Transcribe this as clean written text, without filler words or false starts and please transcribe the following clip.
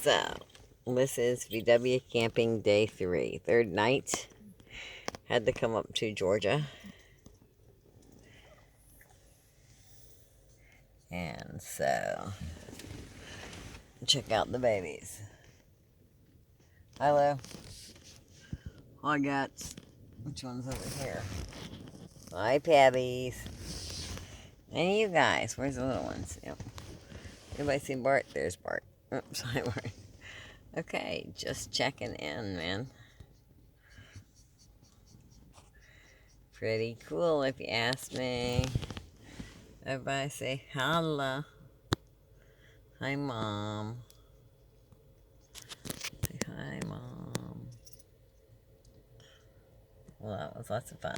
So, this is VW Camping Day 3. Third night. Had to come up to Georgia. And so, check out the babies. Hello. I got, which one's over here? Hi, Pabbies. And you guys, where's the little ones? Yep. Anybody see Bart? There's Bart. Oops, hi, Bart. Okay, just checking in, man. Pretty cool if you ask me. Everybody say hello. Hi, Mom. Say hi, Mom. Well, that was lots of fun.